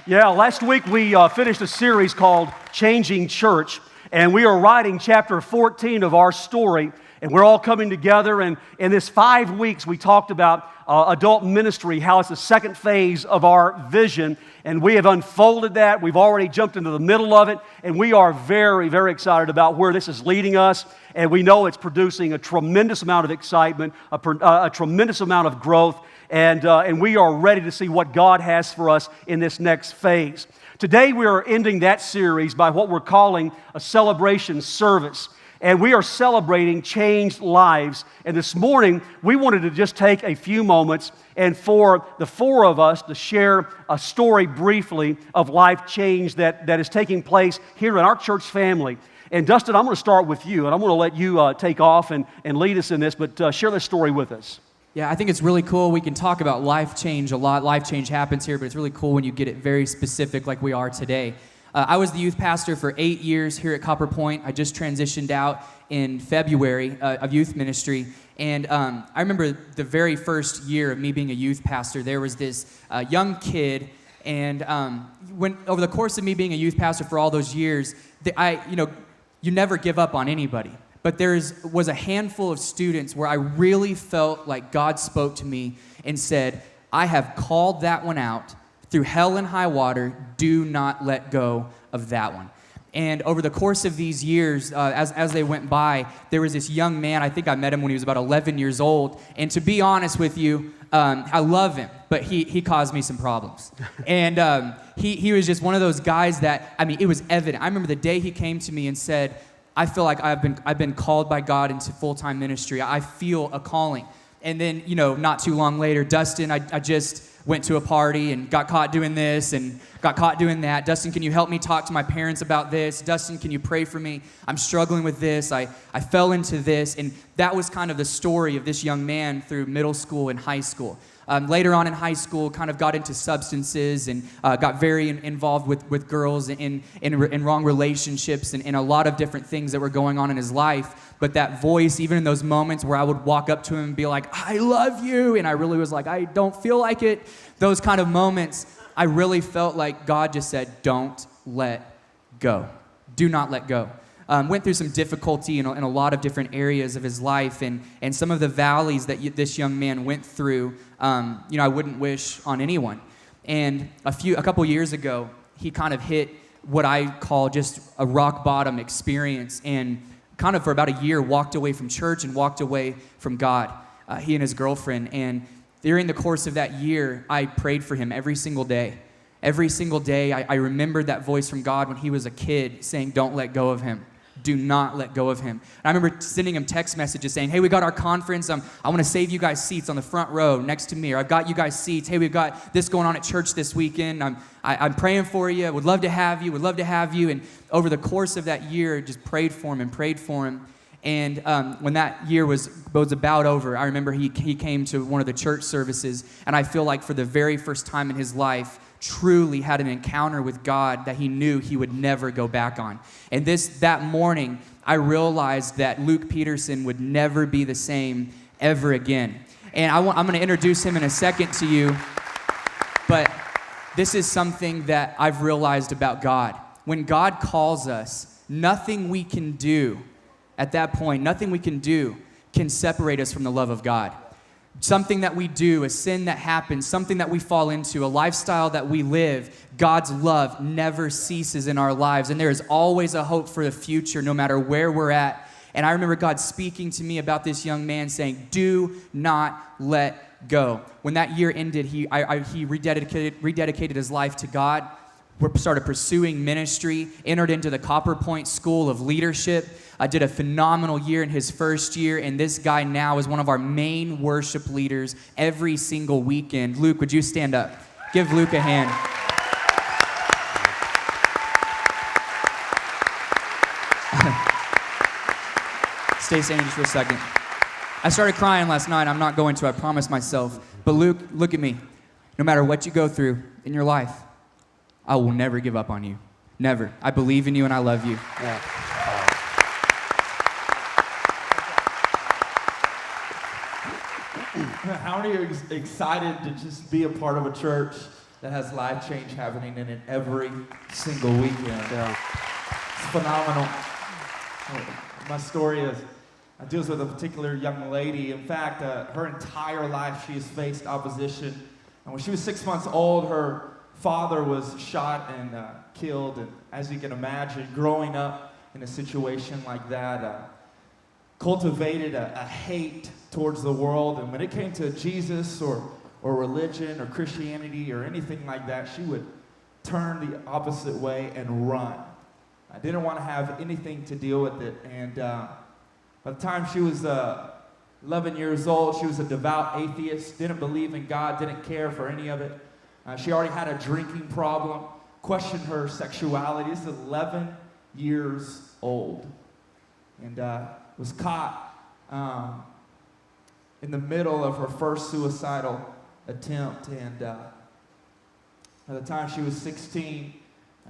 Yeah, last week we finished a series called Changing Church, and we are writing chapter 14 of our story, and we're all coming together, and in this 5 weeks we talked about adult ministry, how it's the second phase of our vision, and we have unfolded that. We've already jumped into the middle of it, and we are very, very excited about where this is leading us, and we know it's producing a tremendous amount of excitement, a tremendous amount of growth, and we are ready to see what God has for us in this next phase. Today we are ending that series by what we're calling a celebration service. And we are celebrating changed lives. And this morning, we wanted to just take a few moments and for the four of us to share a story briefly of life change that is taking place here in our church family. And Dustin, I'm going to start with you, and I'm going to let you take off and lead us in this, but share this story with us. Yeah, I think it's really cool. We can talk about life change a lot. Life change happens here, but it's really cool when you get it very specific like we are today. I was the youth pastor for 8 years here at Pointe. I just transitioned out in February of youth ministry. And I remember the very first year of me being a youth pastor, there was this young kid. And when over the course of me being a youth pastor for all those years, you never give up on anybody. But there was a handful of students where I really felt like God spoke to me and said, I have called that one out. Through hell and high water, do not let go of that one. And over the course of these years, as they went by, there was this young man, I think I met him when he was about 11 years old. And to be honest with you, I love him, but he caused me some problems. And he was just one of those guys that, it was evident. I remember the day he came to me and said, I feel like I've been called by God into full-time ministry. I feel a calling. And then, not too long later, Dustin, I just went to a party and got caught doing this and got caught doing that. Dustin, can you help me talk to my parents about this? Dustin, can you pray for me? I'm struggling with this. I fell into this. And that was kind of the story of this young man through middle school and high school. Later on in high school, kind of got into substances and got very involved with girls in wrong relationships and a lot of different things that were going on in his life. But that voice, even in those moments where I would walk up to him and be like, I love you, and I really was like, I don't feel like it, those kind of moments, I really felt like God just said, don't let go. Do not let go. Went through some difficulty in a lot of different areas of his life, and some of the valleys that this young man went through, I wouldn't wish on anyone. And a couple years ago, he kind of hit what I call just a rock bottom experience, and kind of for about a year walked away from church and walked away from God, he and his girlfriend. And during the course of that year, I prayed for him every single day. Every single day, I remembered that voice from God when he was a kid saying, don't let go of him. Do not let go of him. And I remember sending him text messages saying, hey, we got our conference. I want to save you guys seats on the front row next to me. Or I've got you guys seats. Hey, we've got this going on at church this weekend. I'm praying for you. Would love to have you. Would love to have you. And over the course of that year, just prayed for him and prayed for him. And when that year was about over, I remember he came to one of the church services. And I feel like for the very first time in his life, truly had an encounter with God that he knew he would never go back on. And that morning, I realized that Luke Peterson would never be the same ever again. And I'm going to introduce him in a second to you, but this is something that I've realized about God. When God calls us, nothing we can do at that point, nothing we can do can separate us from the love of God. Something that we do, a sin that happens, something that we fall into, a lifestyle that we live, God's love never ceases in our lives. And there is always a hope for the future, no matter where we're at. And I remember God speaking to me about this young man saying, do not let go. When that year ended, he rededicated his life to God. We started pursuing ministry, entered into the Pointe School of Leadership. I did a phenomenal year in his first year, and this guy now is one of our main worship leaders every single weekend. Luke, would you stand up? Give Luke a hand. Stay standing just for a second. I started crying last night. I'm not going to, I promise myself. But Luke, look at me. No matter what you go through in your life, I will never give up on you. Never. I believe in you and I love you. Yeah. How are you excited to just be a part of a church that has life change happening in it every single weekend. It's phenomenal. My story deals with a particular young lady. In fact, her entire life she has faced opposition. And when she was 6 months old, her father was shot and killed. And as you can imagine, growing up in a situation like that, cultivated a hate towards the world. And when it came to Jesus or religion or Christianity or anything like that, she would turn the opposite way and run. I didn't want to have anything to deal with it. And by the time she was 11 years old, she was a devout atheist, didn't believe in God, didn't care for any of it. She already had a drinking problem, questioned her sexuality. This is 11 years old. And was caught in the middle of her first suicidal attempt. And by the time she was 16,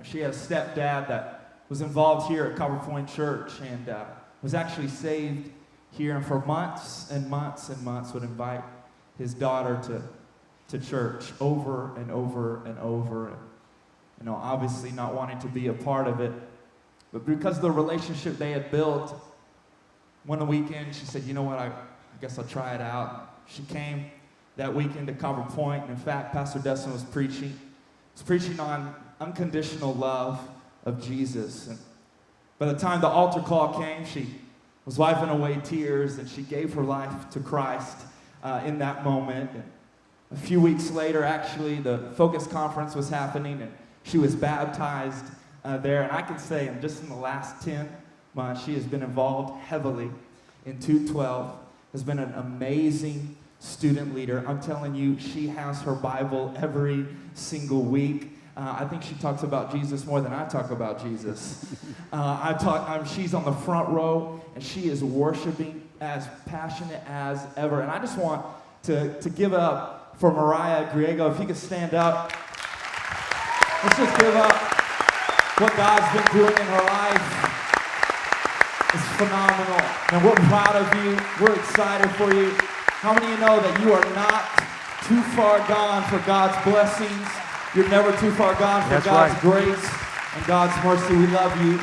she had a stepdad that was involved here at Pointe Church and was actually saved here. And for months and months and months would invite his daughter to church over and over and over. And, obviously not wanting to be a part of it. But because of the relationship they had built, one weekend she said, you know what, I guess I'll try it out. She came that weekend to Pointe, and in fact, Pastor Destin was preaching on unconditional love of Jesus. And by the time the altar call came, she was wiping away tears, and she gave her life to Christ in that moment. And a few weeks later, actually, the Focus Conference was happening, and she was baptized there. And I can say, just in the last 10 months, she has been involved heavily in 212, has been an amazing student leader. I'm telling you, she has her Bible every single week. I think she talks about Jesus more than I talk about Jesus. She's on the front row, and she is worshiping as passionate as ever. And I just want to give it up for Mariah Griego. If you could stand up. Let's just give up what God's been doing in her life. It's phenomenal. And we're proud of you. We're excited for you. How many of you know that you are not too far gone for God's blessings? You're never too far gone for God's grace and God's mercy. We love you.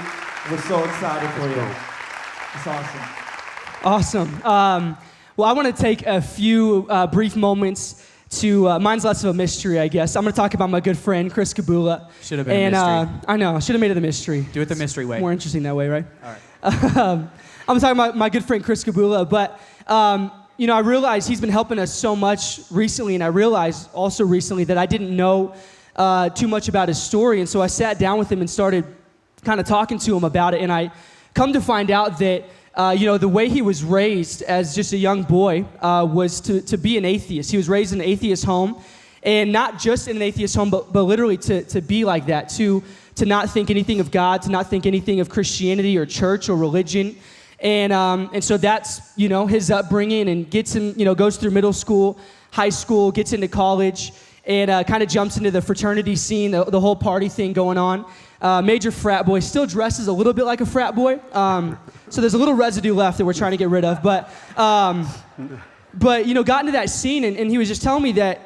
We're so excited for you. It's awesome. Awesome. Well, I want to take a few brief moments to, mine's less of a mystery, I guess. I'm going to talk about my good friend, Chris Kabula. Should have been a mystery. I know, should have made it a mystery. Do it the mystery way. More interesting that way, right? All right. I'm talking about my good friend, Chris Kabula, but, I realized he's been helping us so much recently, and I realized also recently that I didn't know too much about his story, and so I sat down with him and started kind of talking to him about it, and I come to find out that the way he was raised as just a young boy was to be an atheist. He was raised in an atheist home, and not just in an atheist home, but literally to be like that, to not think anything of God, to not think anything of Christianity or church or religion. And so that's, his upbringing, and gets him, goes through middle school, high school, gets into college, and kind of jumps into the fraternity scene, the whole party thing going on. Major frat boy, still dresses a little bit like a frat boy. So there's a little residue left that we're trying to get rid of. But got into that scene, and he was just telling me that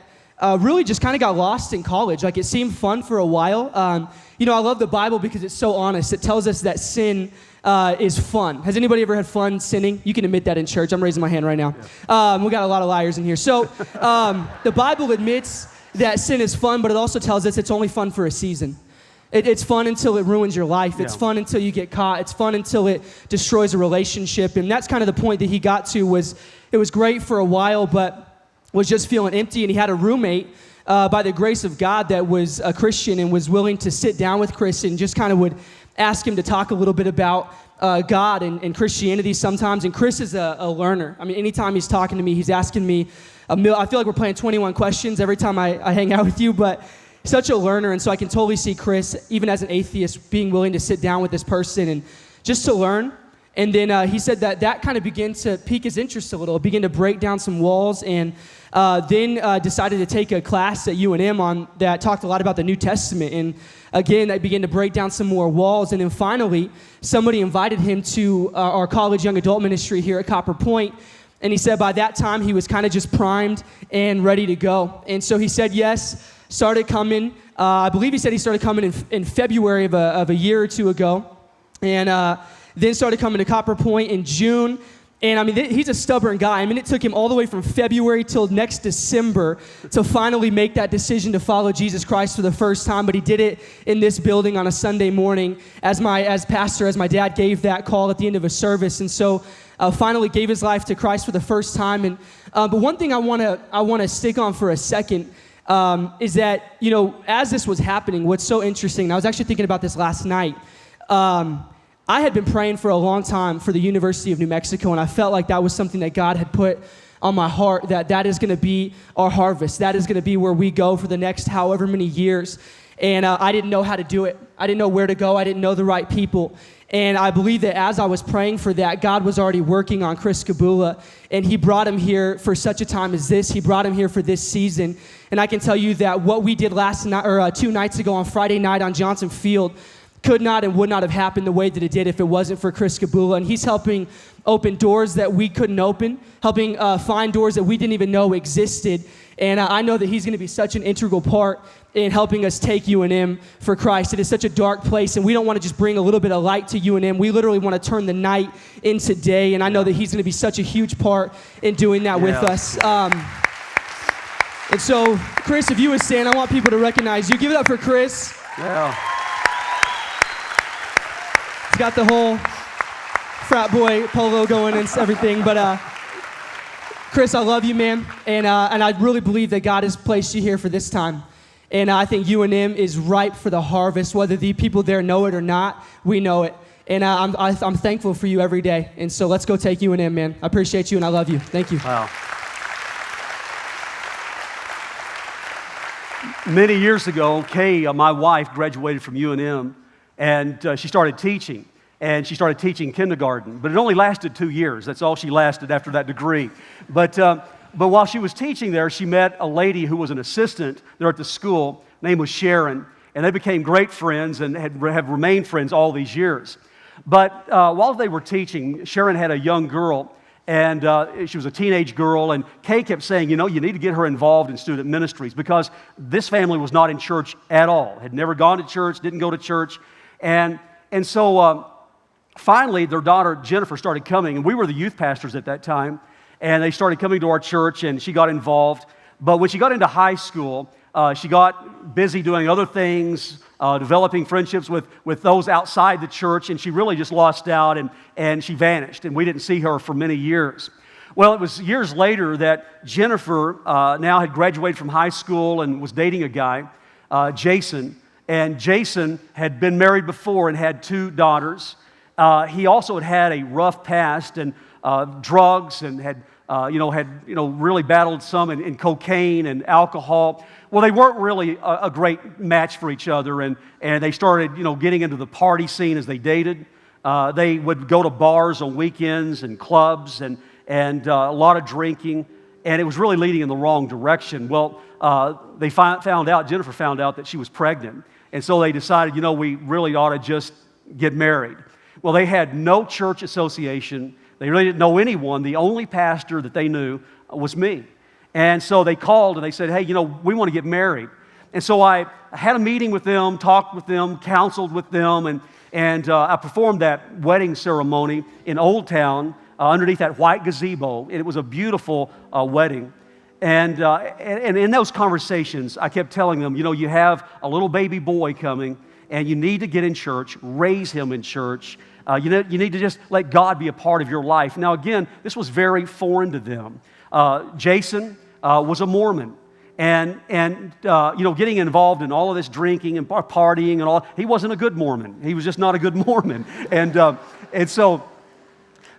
really just kind of got lost in college. Like, it seemed fun for a while. I love the Bible because it's so honest. It tells us that sin is fun. Has anybody ever had fun sinning? You can admit that in church. I'm raising my hand right now. We got a lot of liars in here. So the Bible admits that sin is fun, but it also tells us it's only fun for a season. It's fun until it ruins your life. It's fun until you get caught. It's fun until it destroys a relationship. And that's kind of the point that he got to. Was it was great for a while, but was just feeling empty. And he had a roommate, by the grace of God, that was a Christian and was willing to sit down with Chris and just kind of would ask him to talk a little bit about God and Christianity sometimes. And Chris is a learner. I mean, anytime he's talking to me, he's asking me I feel like we're playing 21 questions every time I hang out with you, but such a learner. And so I can totally see Chris, even as an atheist, being willing to sit down with this person and just to learn. And then he said that kind of began to pique his interest a little, began to break down some walls, and then decided to take a class at UNM on that talked a lot about the New Testament. And again, that began to break down some more walls. And then finally, somebody invited him to our college young adult ministry here at Pointe. And he said by that time he was kind of just primed and ready to go. And so he said yes. started coming. I believe he said he started coming in February of a year or two ago, and then started coming to Copper Pointe in June. And I mean, he's a stubborn guy. I mean, it took him all the way from February till next December to finally make that decision to follow Jesus Christ for the first time. But he did it in this building on a Sunday morning as my dad gave that call at the end of a service. And so finally gave his life to Christ for the first time. And but one thing I want to stick on for a second is that, you know, as this was happening, what's so interesting, and I was actually thinking about this last night, I had been praying for a long time for the University of New Mexico, and I felt like that was something that God had put on my heart, that is going to be our harvest. That is going to be where we go for the next however many years. And I didn't know how to do it. I didn't know where to go. I didn't know the right people. And I believe that as I was praying for that, God was already working on Chris Kabula, and he brought him here for such a time as this. He brought him here for this season. And I can tell you that what we did last night, or 2 nights ago on Friday night on Johnson Field, could not and would not have happened the way that it did if it wasn't for Chris Kabula. And he's helping open doors that we couldn't open, helping find doors that we didn't even know existed. And I know that he's going to be such an integral part in helping us take UNM for Christ. It is such a dark place, and we don't want to just bring a little bit of light to UNM. We literally want to turn the night into day, and I know that he's going to be such a huge part in doing that with us. And so, Chris, if you would stand, I want people to recognize you. Give it up for Chris. Yeah. He's got the whole frat boy polo going and everything, but Chris, I love you, man, and I really believe that God has placed you here for this time. And I think UNM is ripe for the harvest, whether the people there know it or not. We know it, and I'm thankful for you every day. And so let's go take UNM, man. I appreciate you, and I love you. Thank you. Wow. Many years ago, Kay, my wife, graduated from UNM, and she started teaching. And she started teaching kindergarten, but it only lasted 2 years. That's all she lasted after that degree. But while she was teaching there, she met a lady who was an assistant there at the school. Her name was Sharon, and they became great friends and have remained friends all these years. But while they were teaching, Sharon had a young girl, and she was a teenage girl, and Kay kept saying, you know, you need to get her involved in student ministries, because this family was not in church at all, had never gone to church, didn't go to church, and so finally, their daughter, Jennifer, started coming, and we were the youth pastors at that time, and they started coming to our church, and she got involved. But when she got into high school, she got busy doing other things, developing friendships with those outside the church, and she really just lost out, and she vanished, and we didn't see her for many years. Well, it was years later that Jennifer now had graduated from high school and was dating a guy, Jason, and Jason had been married before and had 2 daughters. He also had a rough past and drugs, and had really battled some in cocaine and alcohol. Well, they weren't really a great match for each other, and they started getting into the party scene as they dated. They would go to bars on weekends and clubs and a lot of drinking, and it was really leading in the wrong direction. Well, Jennifer found out that she was pregnant, and so they decided, we really ought to just get married. Well, they had no church association. They really didn't know anyone. The only pastor that they knew was me. And so they called and they said, hey, we want to get married. And so I had a meeting with them, talked with them, counseled with them, and I performed that wedding ceremony in Old Town underneath that white gazebo. And it was a beautiful wedding. And in those conversations, I kept telling them, you have a little baby boy coming, and you need to get in church, raise him in church. You need to just let God be a part of your life. Now, again, this was very foreign to them. Jason was a Mormon, and getting involved in all of this drinking and partying and all. He wasn't a good Mormon. He was just not a good Mormon. And so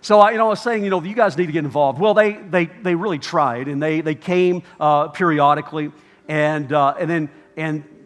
I was saying, you guys need to get involved. Well, they really tried, and they came periodically, and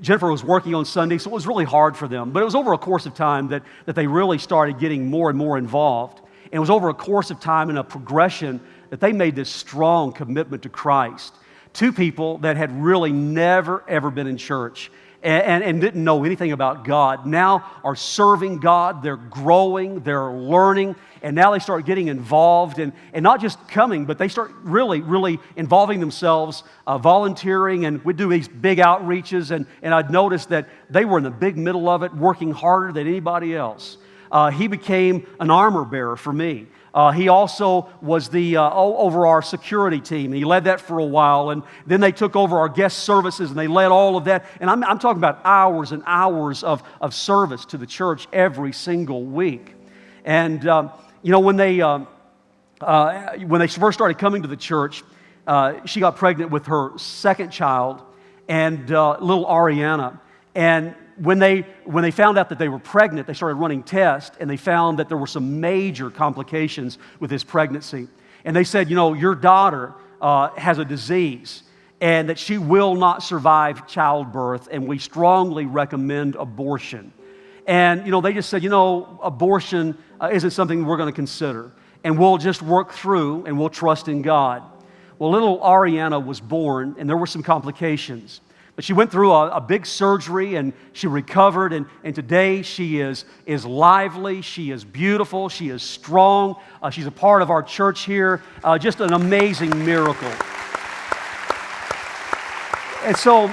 Jennifer was working on Sunday, so it was really hard for them. But it was over a course of time that they really started getting more and more involved. And it was over a course of time and a progression that they made this strong commitment to Christ. 2 people that had really never, ever been in church. and didn't know anything about God now are serving God. They're growing, they're learning, and now they start getting involved and not just coming, but they start really involving themselves, volunteering, and we do these big outreaches, and I'd noticed that they were in the big middle of it, working harder than anybody else. He became an armor bearer for me. He also was the over our security team. He led that for a while, and then they took over our guest services, and they led all of that. And I'm talking about hours and hours of service to the church every single week. And when they first started coming to the church, she got pregnant with her second child, and little Ariana. And when they found out that they were pregnant, they started running tests, and they found that there were some major complications with this pregnancy. And they said, your daughter has a disease, and that she will not survive childbirth, and we strongly recommend abortion. And, they just said, abortion isn't something we're going to consider, and we'll just work through, and we'll trust in God. Well, little Ariana was born, and there were some complications. But she went through a big surgery, and she recovered, and today she is lively, she is beautiful, she is strong. She's a part of our church here. Just an amazing miracle. And so,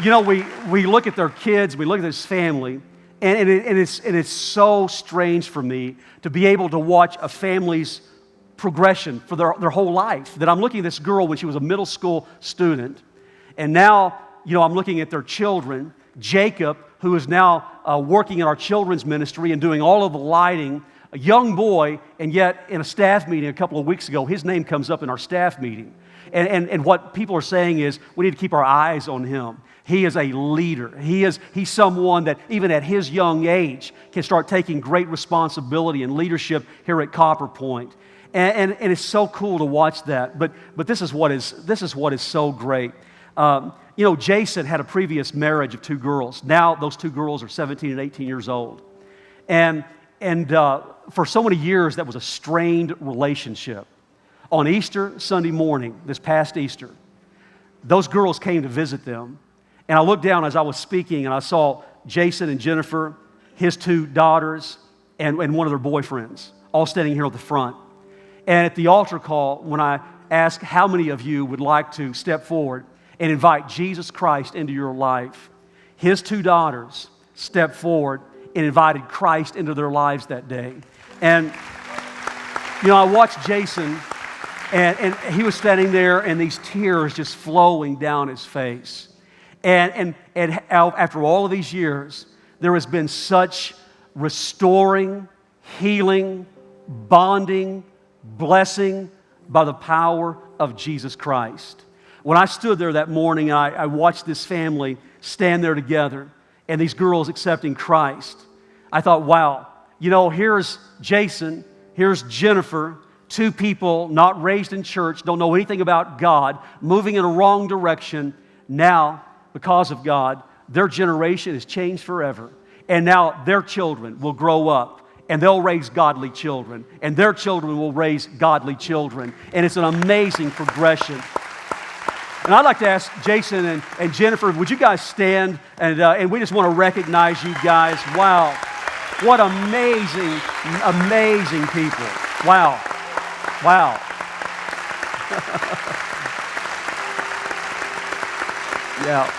we look at their kids, we look at this family, and it's so strange for me to be able to watch a family's progression for their whole life. That I'm looking at this girl when she was a middle school student, and now I'm looking at their children. Jacob, who is now working in our children's ministry and doing all of the lighting, a young boy, and yet in a staff meeting a couple of weeks ago, his name comes up in our staff meeting. And what people are saying is we need to keep our eyes on him. He is a leader. He's someone that even at his young age can start taking great responsibility and leadership here at Copper Pointe. And it's so cool to watch that. But this is what is so great. Jason had a previous marriage of 2 girls. Now those 2 girls are 17 and 18 years old. And for so many years, that was a strained relationship. On Easter Sunday morning, this past Easter, those girls came to visit them. And I looked down as I was speaking, and I saw Jason and Jennifer, his 2 daughters, and one of their boyfriends, all standing here at the front. And at the altar call, when I asked how many of you would like to step forward and invite Jesus Christ into your life, his 2 daughters stepped forward and invited Christ into their lives that day. And, I watched Jason, and he was standing there, and these tears just flowing down his face. And after all of these years, there has been such restoring, healing, bonding, blessing by the power of Jesus Christ. When I stood there that morning, I watched this family stand there together and these girls accepting Christ. I thought, wow, here's Jason, here's Jennifer, 2 people not raised in church, don't know anything about God, moving in a wrong direction. Now, because of God, their generation has changed forever. And now their children will grow up, and they'll raise godly children, and their children will raise godly children. And it's an amazing progression. And I'd like to ask Jason and Jennifer, would you guys stand? And we just want to recognize you guys. Wow. What amazing, amazing people. Wow. Wow. Yeah.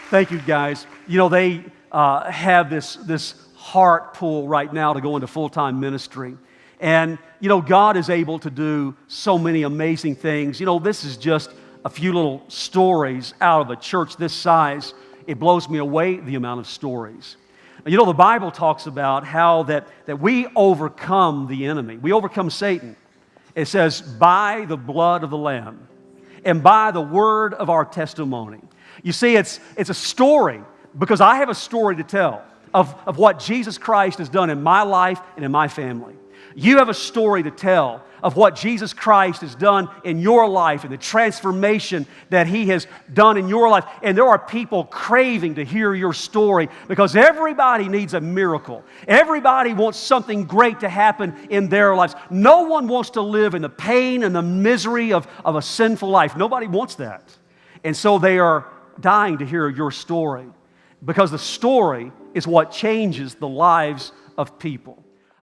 Thank you guys. They have this heart pull right now to go into full-time ministry. And, God is able to do so many amazing things. This is just a few little stories out of a church this size. It blows me away, the amount of stories. The Bible talks about how that we overcome the enemy. We overcome Satan. It says, by the blood of the Lamb and by the word of our testimony. You see, it's a story because I have a story to tell of what Jesus Christ has done in my life and in my family. You have a story to tell of what Jesus Christ has done in your life and the transformation that He has done in your life. And there are people craving to hear your story because everybody needs a miracle. Everybody wants something great to happen in their lives. No one wants to live in the pain and the misery of a sinful life. Nobody wants that. And so they are dying to hear your story, because the story is what changes the lives of people.